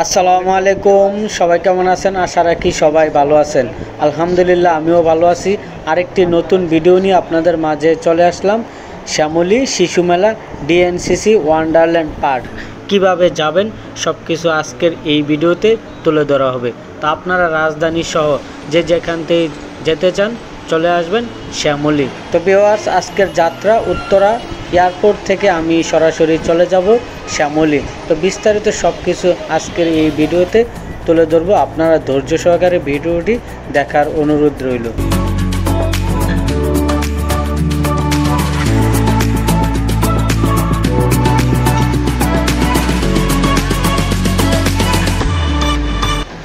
আসসালামু আলাইকুম। সবাই কেমন আছেন? আশা রাখি সবাই ভালো আছেন। আলহামদুলিল্লাহ আমিও ভালো আছি। আরেকটি নতুন ভিডিও নিয়ে আপনাদের মাঝে চলে আসলাম। শ্যামলী শিশু মেলা ডিএনসিসি ওয়ান্ডারল্যান্ড পার্ক কিভাবে যাবেন সব কিছু আজকের এই ভিডিওতে তুলে ধরা হবে। তা আপনারা রাজধানী সহ যে যেখান থেকে যেতে চান চলে আসবেন শ্যামলী। তো ভিউয়ার্স, আজকের যাত্রা উত্তরা এয়ারপোর্ট থেকে আমি সরাসরি চলে যাব শ্যামলী। তো বিস্তারিত সব কিছু আজকের এই ভিডিওতে তুলে ধরবো। আপনারা ধৈর্য সহকারে ভিডিওটি দেখার অনুরোধ রইল।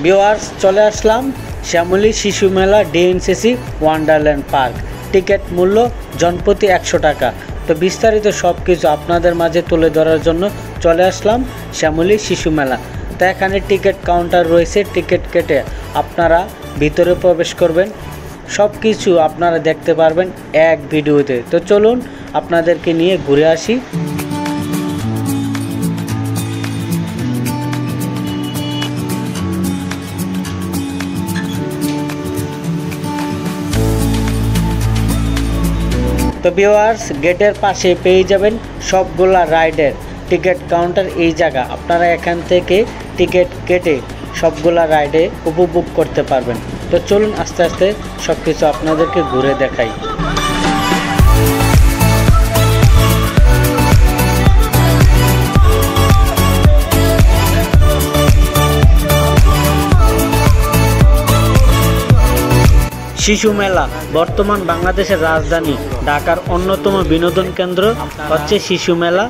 ভিউয়ার্স, চলে আসলাম শ্যামলী শিশু মেলা ডিএনসিসি ওয়ান্ডারল্যান্ড পার্ক। টিকিট মূল্য জনপ্রতি 100 টাকা। তো বিস্তারিত সব কিছু আপনাদের মাঝে তুলে ধরার জন্য চলে আসলাম শ্যামলী শিশু মেলা। তো এখানে টিকিট কাউন্টার রয়েছে। টিকিট কেটে আপনারা ভিতরে প্রবেশ করবেন। সব কিছু আপনারা দেখতে পারবেন এক ভিডিওতে। তো চলুন আপনাদেরকে নিয়ে ঘুরে আসি। তো ভিউয়ার্স, গেটের পাশে পেয়ে যাবেন সবগুলা রাইডের টিকিট কাউন্টার। এই জায়গা আপনারা এখান থেকে টিকিট কেটে সবগুলা রাইডে উপভোগ করতে পারবেন। তো চলুন আস্তে আস্তে সব কিছু আপনাদেরকে ঘুরে দেখাই। শিশু মেলা বর্তমান বাংলাদেশের রাজধানী ঢাকার অন্যতম বিনোদন কেন্দ্র হচ্ছে শিশু মেলা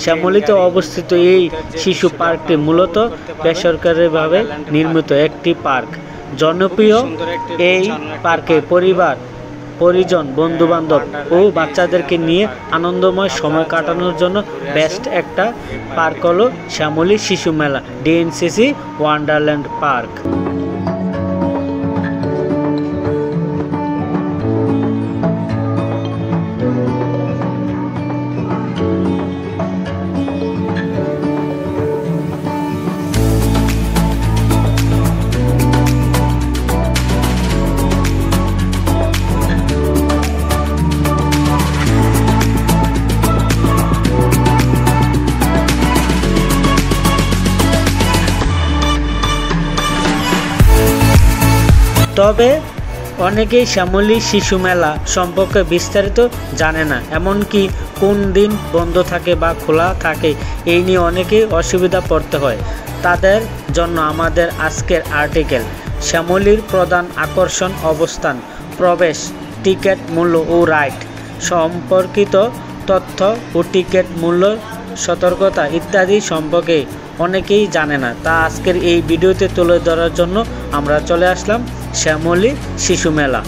শ্যামলীতে অবস্থিত এই শিশু পার্কটি মূলত বেসরকারিভাবে নির্মিত একটি পার্ক। জনপ্রিয় এই পার্কে পরিবার, পরিজন, বন্ধুবান্ধব ও বাচ্চাদেরকে নিয়ে আনন্দময় সময় কাটানোর জন্য বেস্ট একটা পার্ক হলো শ্যামলী শিশু মেলা ডিএনসিসি ওয়ান্ডারল্যান্ড পার্ক। তবে অনেকেই শ্যামলী শিশু মেলা সম্পর্কে বিস্তারিত জানে না, এমনকি কোন দিন বন্ধ থাকে বা খোলা থাকে এই নিয়ে অনেকেই অসুবিধা পড়তে হয়। তাদের জন্য আমাদের আজকের আর্টিকেল। শ্যামলীর প্রধান আকর্ষণ, অবস্থান, প্রবেশ, টিকিট মূল্য ও রাইড সম্পর্কিত তথ্য ও টিকিট মূল্য, সতর্কতা ইত্যাদি সম্পর্কে অনেকেই জানে না। তা আজকের এই ভিডিওতে তুলে ধরার জন্য আমরা চলে আসলাম শ্যামলী শিশু মেলা।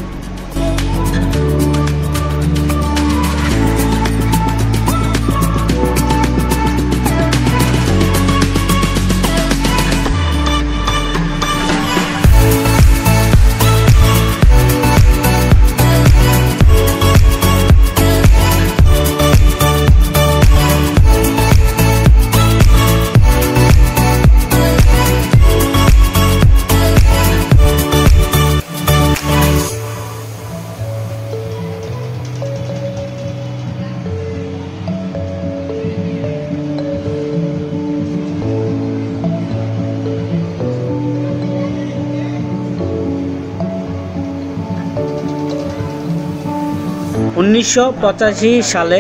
1985 সালে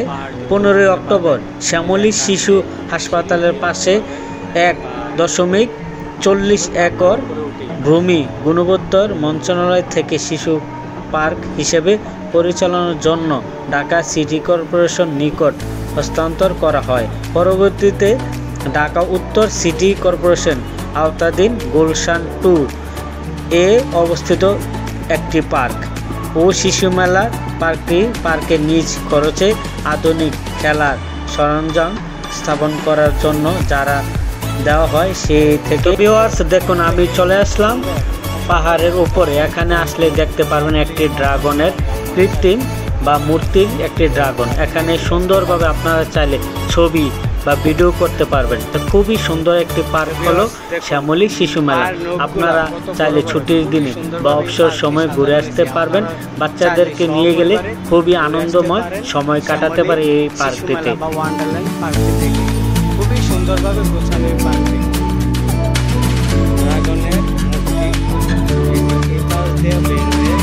15 অক্টোবর শ্যামলী শিশু হাসপাতালের পাশে 1.40 একর ভূমি গণপূর্ত মন্ত্রণালয় থেকে শিশু পার্ক হিসেবে পরিচালনার জন্য ঢাকা সিটি কর্পোরেশন নিকট হস্তান্তর করা হয়। পরবর্তীতে ঢাকা উত্তর সিটি কর্পোরেশন আওতাধীন গুলশান 2 এ অবস্থিত একটি পার্ক ও শিশু মেলা পার্কে নিজ খরচে আধুনিক খেলার সরঞ্জাম স্থাপন করার জন্য যারা দেওয়া হয় সেই থেকে। ভিউয়ার্স, দেখুন আমি চলে আসলাম পাহাড়ের উপরে। এখানে আসলে দেখতে পারবেন একটি ড্রাগনের কৃত্রিম বা মূর্তির একটি ড্রাগন। এখানে সুন্দরভাবে আপনারা চাইলে ছবি বা ভিডিও করতে পারবেন। তো খুবই সুন্দর একটি পার্ক হলো শ্যামলী শিশু মেলা। আপনারা চাইলে ছুটির দিনে বা অবসর সময় ঘুরে আসতে পারবেন। বাচ্চাদেরকে নিয়ে গেলে খুবই আনন্দময় সময় কাটাতে পারে এই পার্কটিতে। খুবই সুন্দরভাবে গোছানো এই পার্কটি। ড্রাগনের মূর্তি এই পাশ দিয়ে বের হয়ে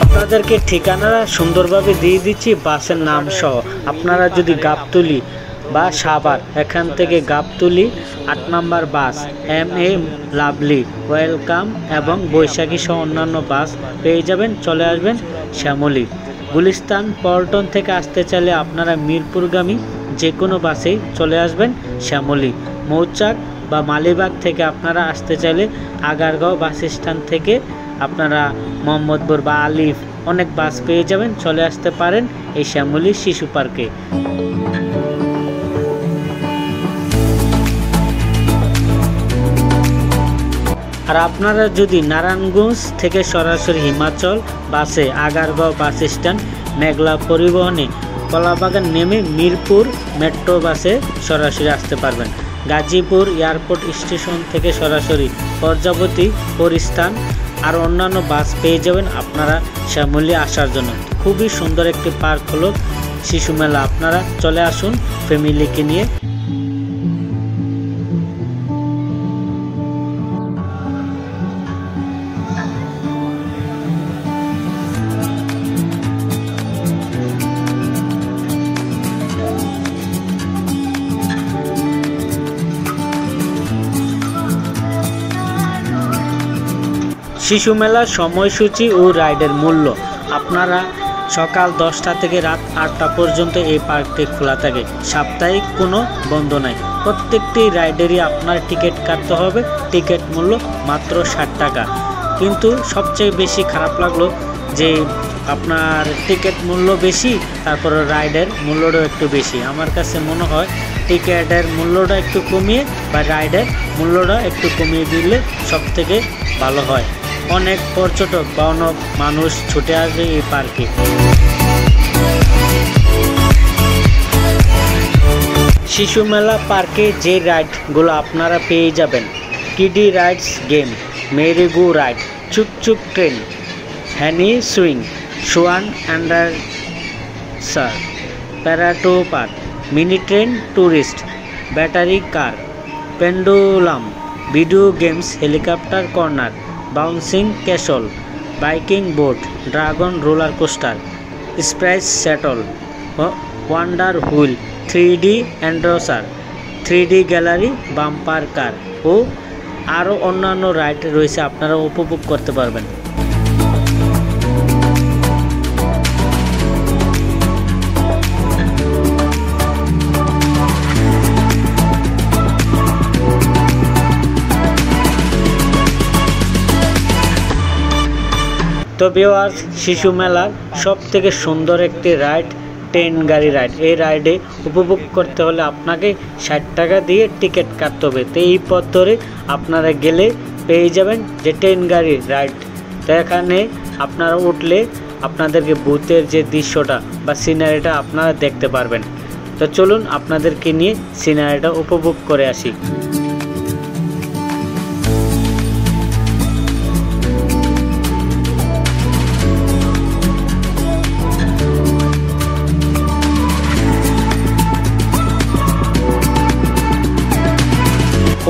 আপনাদেরকে ঠিকানা সুন্দরভাবে দিয়ে দিচ্ছি বাসের নাম সহ। আপনারা যদি গাবতলী বা সাভার এখান থেকে গাবতলী ৮ নম্বর বাস MA লাভলি, ওয়েলকাম এবং বৈশাখী সহ অন্যান্য বাস পেয়ে যাবেন। চলে আসবেন শ্যামলী। গুলিস্তান পল্টন থেকে আসতে চাইলে আপনারা মিরপুরগামী যে কোনো বাসেই চলে আসবেন শ্যামলী। মৌচাক বা মালিবাগ থেকে আপনারা আসতে চাইলে আগারগাঁও বাস স্ট্যান্ড থেকে আপনারা মোহাম্মদপুর বা আলিফ অনেক বাস পেয়ে যাবেন। চলে আসতে পারেন এই শ্যামলী শিশু পার্কে। আর আপনারা যদি নারায়ণগঞ্জ থেকে সরাসরি হিমাচল বাসে আগারগাঁও বাস স্ট্যান্ড মেঘলা পরিবহনে কলাবাগান নেমে মিরপুর মেট্রো বাসে সরাসরি আসতে পারবেন। গাজীপুর এয়ারপোর্ট স্টেশন থেকে সরাসরি প্রজাপতি, পরিস্থান আর অন্যান্য বাস পেয়ে যাবেন আপনারা শ্যামলী আসার জন্য। খুবই সুন্দর একটি পার্ক হলো শিশু মেলা। আপনারা চলে আসুন ফ্যামিলিকে নিয়ে। শিশু মেলার সময়সূচি ও রাইডের মূল্য। আপনারা সকাল 10টা থেকে রাত 8টা পর্যন্ত এই পার্কটি খোলা থাকে। সাপ্তাহিক কোনো বন্ধ নাই। প্রত্যেকটি রাইডেরই আপনার টিকিট কাটতে হবে। টিকিট মূল্য মাত্র 60 টাকা। কিন্তু সবচেয়ে বেশি খারাপ লাগলো যে আপনার টিকিট মূল্য বেশি, তারপরে রাইডের মূল্যটাও একটু বেশি। আমার কাছে মনে হয় টিকিটের মূল্যটা একটু কমিয়ে বা রাইডের মূল্যটা একটু কমিয়ে দিলে সব থেকে ভালো হয়। অনেক পর্যটক বা অনেক মানুষ ছুটে আসবে এই পার্কে। শিশু মেলা পার্কে যে রাইডগুলো আপনারা পেয়ে যাবেন: kiddie rides game, merry go ride, চুক ট্রেন, হ্যানি সুইং, সোয়ান অ্যান্ডারসার, প্যারাটো park, mini train tourist, battery car, pendulum, video games, helicopter corner, bouncing castle, biking boat, dragon roller coaster, স্প্রাইস শ্যাটল, ওয়ান্ডার হুইল, 3D অ্যান্ড্রসার, 3D gallery, bumper car ও আরও অন্যান্য ride রয়েছে, আপনারা উপভোগ করতে পারবেন। তো ভিউয়ার্স, শিশু মেলার সব থেকে সুন্দর একটি রাইড ট্রেন গাড়ি রাইড। এই রাইডে উপভোগ করতে হলে আপনাকে 60 টাকা দিয়ে টিকিট কাটতে হবে। তো এই পথ ধরে আপনারা গেলে পেয়ে যাবেন যে ট্রেন গাড়ির রাইড। তো এখানে আপনারা উঠলে আপনাদেরকে ভূতের যে দৃশ্যটা বা সিনারিটা আপনারা দেখতে পারবেন। তো চলুন আপনাদেরকে নিয়ে সিনারিটা উপভোগ করে আসি।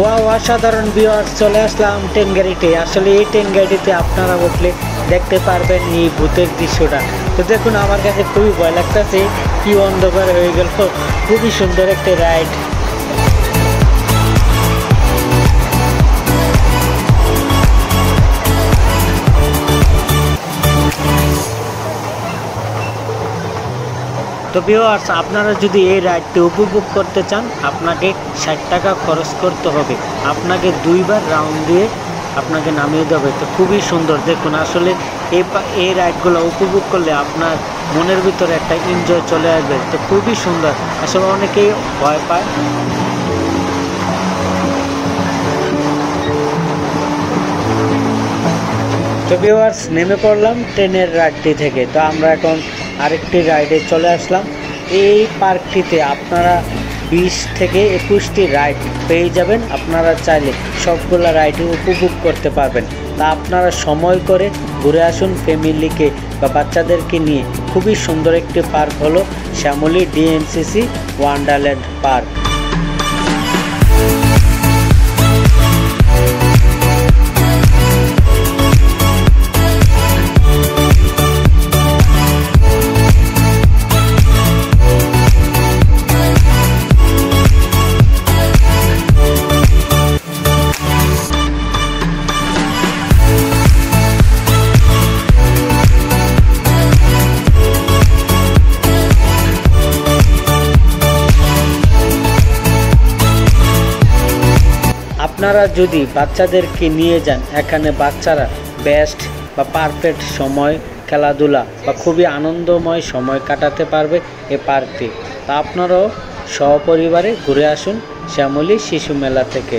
ওয়াও, অসাধারণ ভিউয়ার্স, চলে আসলাম ট্রেন গাড়িতে। আসলে এই ট্রেন গাড়িতে আপনারা উঠলে দেখতে পারবেন এই ভূতের দৃশ্যটা। তো দেখুন, আমার কাছে খুবই ভয় লাগতেছে, কি অন্ধকার হয়ে গেল। খুবই সুন্দর একটা রাইড। তো ভিউয়ার্স, আপনারা যদি এই রাইডটি উপভোগ করতে চান আপনাকে 60 টাকা খরচ করতে হবে। আপনাকে 2বার রাউন্ড দিয়ে আপনাকে নামিয়ে দেবে। তো খুবই সুন্দর, দেখুন আসলে এই রাইডগুলো উপভোগ করলে আপনার মনের ভিতরে একটা এনজয় চলে আসবে। তো খুবই সুন্দর, আসলে অনেকেই ভয় পায়। তো ভিউয়ার্স, নেমে পড়লাম ট্রেনের রাইডটি থেকে। তো আমরা এখন আরেকটি রাইডে চলে আসলাম। এই পার্কটিতে আপনারা 20 থেকে 21টি রাইড পেয়ে যাবেন। আপনারা চাইলে সবগুলো রাইডই উপভোগ করতে পারবেন। তা আপনারা সময় করে ঘুরে আসুন ফ্যামিলিকে বা বাচ্চাদেরকে নিয়ে। খুবই সুন্দর একটি পার্ক হলো শ্যামলী ডিএনসিসি ওয়ান্ডারল্যান্ড পার্ক। আপনারা যদি বাচ্চাদেরকে নিয়ে যান, এখানে বাচ্চারা বেস্ট বা পারফেক্ট সময় খেলাধুলা বা খুবই আনন্দময় সময় কাটাতে পারবে এ পার্কটি। তা আপনারাও সপরিবারে ঘুরে আসুন শ্যামলী শিশু মেলা থেকে।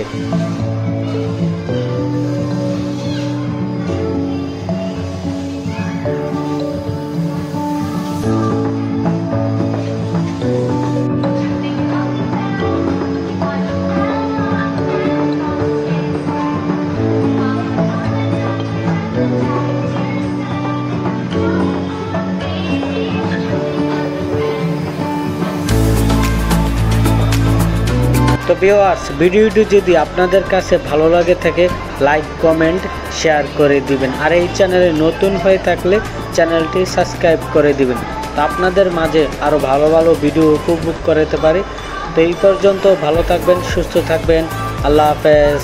তো ভিউয়ার্স, ভিডিওটি যদি আপনাদের কাছে ভালো লাগে থাকে লাইক কমেন্ট শেয়ার করে দিবেন। আর এই চ্যানেলে নতুন হয়ে থাকলে চ্যানেলটি সাবস্ক্রাইব করে দিবেন। তো আপনাদের মাঝে আরও ভালো ভালো ভিডিও উপভোগ করতে পারি। তো এই পর্যন্ত ভালো থাকবেন, সুস্থ থাকবেন। আল্লাহ হাফেজ।